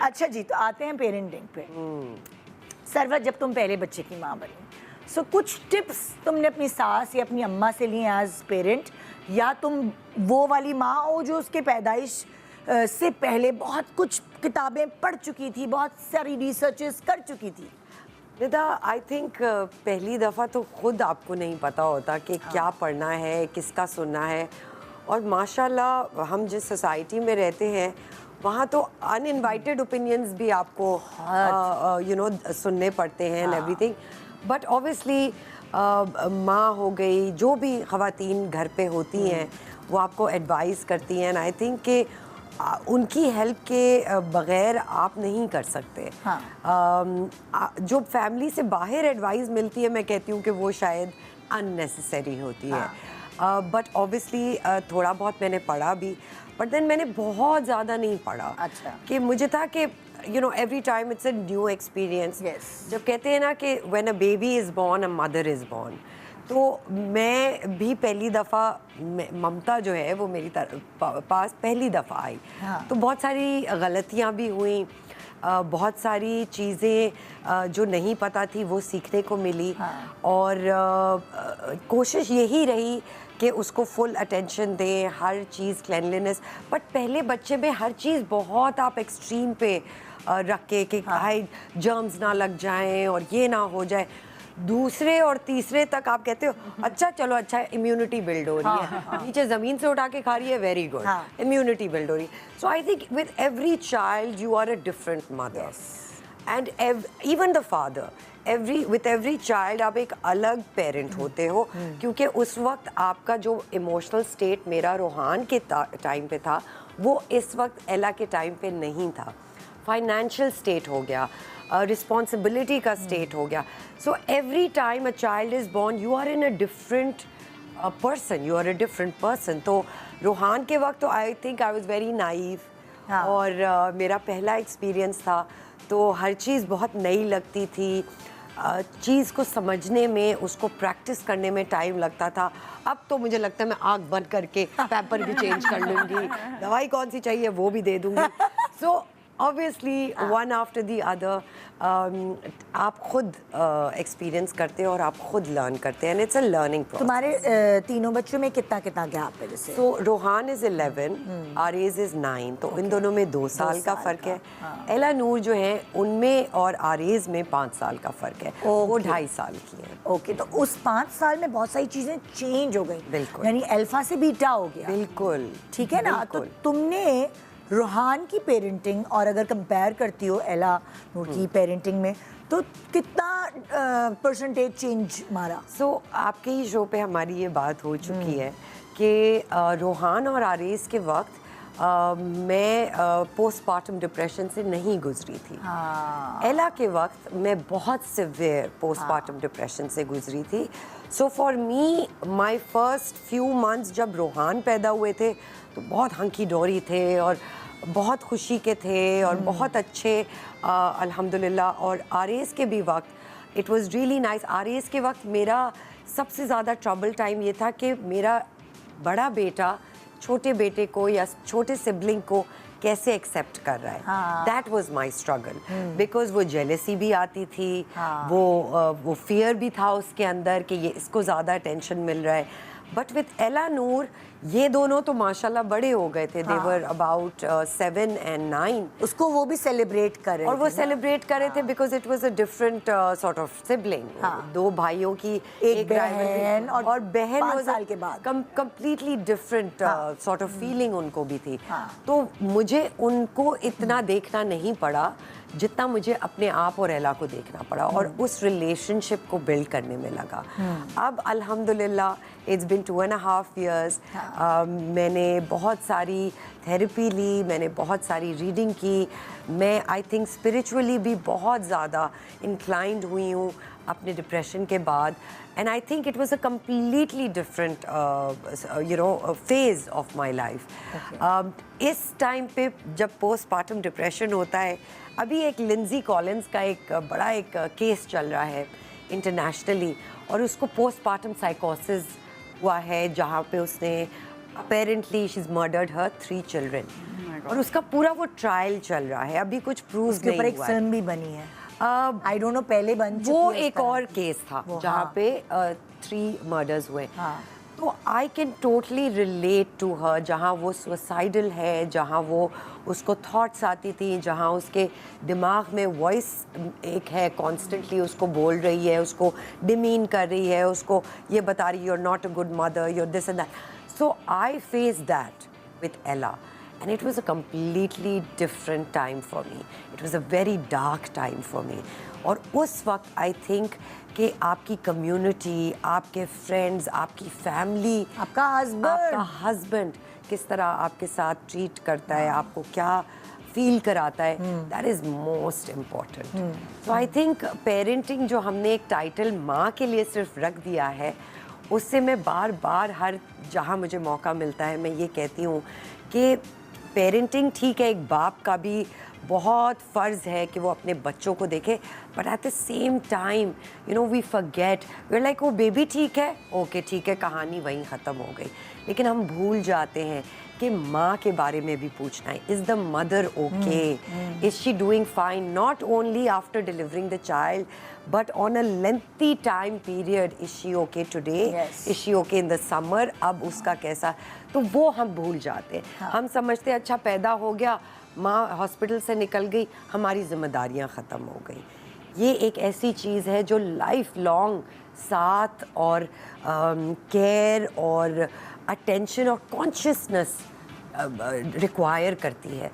اچھا جی، تو آتے ہیں پیرنٹنگ پہ. سرور، جب تم پہلے بچے کی ماں بنی، سو کچھ ٹپس تم نے اپنی ساس یا اپنی اماں سے لی ایز پیرنٹ، یا تم وہ والی ماں ہو جو اس کے پیدائش سے پہلے بہت کچھ کتابیں پڑھ چکی تھی، بہت ساری ریسرچز کر چکی تھی؟ ندا، آئی تھنک پہلی دفعہ تو خود آپ کو نہیں پتہ ہوتا کہ کیا پڑھنا ہے، کس کا سننا ہے. اور ماشاء اللہ ہم جس سوسائٹی میں رہتے ہیں وہاں تو ان انوائٹیڈ اوپینینز بھی آپ کو سننے پڑتے ہیں and every thing. But obviously ماں ہو گئی، جو بھی خواتین گھر پہ ہوتی ہیں وہ آپ کو ایڈوائز کرتی ہیں. اینڈ آئی تھنک کہ ان کی ہیلپ کے بغیر آپ نہیں کر سکتے. جو فیملی سے باہر ایڈوائز ملتی ہے، میں کہتی ہوں کہ وہ شاید اننیسیسری ہوتی ہے. بٹ اوبیسلی تھوڑا بہت میں نے پڑھا بھی، بٹ دین میں نے بہت زیادہ نہیں پڑھا. کہ مجھے تھا کہ every time it's a new experience. جب کہتے ہیں نا کہ when a baby is born a mother is born, تو میں بھی پہلی دفعہ ممتا جو ہے وہ میری پاس پہلی دفعہ آئی، تو بہت ساری غلطیاں بھی ہوئیں، بہت ساری چیزیں جو نہیں پتہ تھی وہ سیکھنے کو ملی. اور کوشش یہی رہی کہ اس کو فل اٹینشن دیں، ہر چیز کلینلینس. بٹ پہلے بچے میں ہر چیز بہت آپ ایکسٹریم پہ رکھ کے کہ جرمز نہ لگ جائیں اور یہ نہ ہو جائے. دوسرے اور تیسرے تک آپ کہتے ہو اچھا چلو اچھا امیونٹی بلڈ ہو رہی ہے، نیچے زمین سے اٹھا کے کھا رہی ہے، ویری گڈ، امیونٹی بلڈ ہو رہی ہے. So I think with every child you are a different mother and even the father. with every child آپ ایک الگ پیرنٹ ہوتے ہو، کیونکہ اس وقت آپ کا جو ایموشنل اسٹیٹ میرا روحان کے ٹائم پہ تھا وہ اس وقت ایلا کے ٹائم پہ نہیں تھا. فائنینشیل اسٹیٹ ہو گیا، رسپانسبلٹی کا اسٹیٹ ہو گیا. So every time a child is born you are in a different person, you are a different person. تو روحان کے وقت تو I think I was very naive, اور میرا پہلا ایکسپیرئنس تھا تو ہر چیز بہت نئی لگتی تھی. چیز کو سمجھنے میں، اس کو پریکٹس کرنے میں ٹائم لگتا تھا. اب تو مجھے لگتا ہے میں آنکھ بند کر کے پیپر بھی چینج کر لوں گی، دوائی کون سی چاہیے وہ بھی دے دوں گی. سو obviously one after the other آپ خود ایکسپیرئنس کرتے ہیں اور آپ خود لرن کرتے ہیں. It's a learning process. تمہارے تینوں بچوں میں کتنا گیپ ہے؟ جیسے تو روحان از 11، آریز از 9، تو ان دونوں میں 2 سال کا فرق ہے. ایلا نور جو ہیں ان میں اور آریز میں 5 سال کا فرق ہے، وہ 2.5 سال کی ہیں. اوکے، تو اس 5 سال میں بہت ساری چیزیں چینج ہو گئی. بالکل، یعنی الفا سے بیٹا ہو گیا. بالکل ٹھیک ہے نا. تو تم نے روحان کی پیرنٹنگ اور اگر کمپیئر کرتی ہو ایلا نور کی پیرنٹنگ میں، تو کتنا پرسنٹیج چینج مارا؟ سو آپ کے ہی شو پہ ہماری یہ بات ہو چکی ہے کہ روحان اور آریز کے وقت میں پوسٹ پارٹم ڈپریشن سے نہیں گزری تھی. ایلا کے وقت میں بہت سیویئر پوسٹ پارٹم ڈپریشن سے گزری تھی. So for me my first few months جب روحان پیدا ہوئے تھے تو بہت ہنکی ڈوری تھے اور بہت خوشی کے تھے اور بہت اچھے الحمدللہ. اور آریز کے بھی وقت اٹ واز ریئلی نائس. آریز کے وقت میرا سب سے زیادہ ٹربل ٹائم یہ تھا کہ میرا بڑا بیٹا چھوٹے بیٹے کو یا چھوٹے سبلنگ کو کیسے ایکسیپٹ کر رہا ہے. That was my struggle, because وہ جیلسی بھی آتی تھی، وہ فیئر بھی تھا اس کے اندر کہ یہ اس کو زیادہ اٹینشن مل رہا ہے. بٹ وتھ ایلا نور یہ دونوں تو ماشاءاللہ بڑے ہو گئے تھے. دے ور اباؤٹ 7 and 9. اس کو وہ بھی سیلیبریٹ کر رہے اور وہ سیلیبریٹ کر رہے تھے because it was a different sort of sibling. 2 بھائیوں کی ایک بہن، اور بہن 5 سال کے بعد completely different sort of feeling ان کو بھی تھی. تو مجھے ان کو اتنا دیکھنا نہیں پڑا جتنا مجھے اپنے آپ اور ایلا کو دیکھنا پڑا اور اس ریلیشن شپ کو بلڈ کرنے میں لگا. اب الحمدللہ اٹس بن 2.5 years. میں نے بہت ساری تھیراپی لی، میں نے بہت ساری ریڈنگ کی. میں آئی تھنک اسپریچولی بھی بہت زیادہ انکلائنڈ ہوئی ہوں اپنے ڈپریشن کے بعد. And I think it was a completely different phase of my life. اس ٹائم پہ جب پوسٹ پارٹم ڈپریشن ہوتا ہے، ابھی ایک لنزی کالنز کا ایک بڑا ایک کیس چل رہا ہے انٹرنیشنلی، اور اس کو پوسٹ پارٹم سائیکوسس ہوا ہے جہاں پہ اس نے اپیرنٹلی شی از مرڈرڈ ہر 3 children. اور اس کا پورا وہ ٹرائل چل رہا ہے, ابھی کچھ پروو اس کے اوپر نہیں ایک ہوا ہے. فلم بھی بنی ہے, آئی ڈونٹ نو پہلے بن چکی وہ ہے اس ایک طرح اور کی. کیس تھا وہ جہاں ہاں. پہ 3 مرڈرز ہوئے. ہاں. تو I can totally relate to her, جہاں وہ سوسائڈل ہے, جہاں وہ اس کو تھاٹس آتی تھیں, جہاں اس کے دماغ میں وائس ایک ہے کانسٹنٹلی اس کو بول رہی ہے, اس کو ڈیمین کر رہی ہے, اس کو یہ بتا رہی ہے you are not a good mother, you are this and that. So I face that with Ella. And it was a completely different time for me. It was a very dark time for me. اور اس وقت I think کہ آپ کی community, آپ کے friends, آپ کی family, آپ کا ہسبینڈ کس طرح آپ کے ساتھ ٹریٹ کرتا ہے, آپ کو کیا فیل کراتا ہے, that is most important. So I think parenting جو ہم نے ایک ٹائٹل ماں کے لیے صرف رکھ دیا ہے, اس سے میں بار بار ہر جہاں مجھے موقع ملتا ہے میں یہ کہتی ہوں کہ پیرنٹنگ ٹھیک ہے, ایک باپ کا بھی بہت فرض ہے کہ وہ اپنے بچوں کو دیکھے, but at the same time you know we forget, we are like وہ بیبی ٹھیک ہے, اوکے ٹھیک ہے, کہانی وہیں ختم ہو گئی. لیکن ہم بھول جاتے ہیں کہ ماں کے بارے میں بھی پوچھنا ہے. Is the mother okay, is she doing fine, not only after delivering the child but on a lengthy time period, is she okay today, Yes. is she okay in the summer, اب اس کا کیسا. تو وہ ہم بھول جاتے ہیں. ہم سمجھتے ہیں اچھا پیدا ہو گیا, ماں ہاسپٹل سے نکل گئی, ہماری ذمہ داریاں ختم ہو گئی. یہ ایک ایسی چیز ہے جو لائف لانگ ساتھ اور کیئر اور اٹینشن اور کانشیسنس ریکوائر کرتی ہے.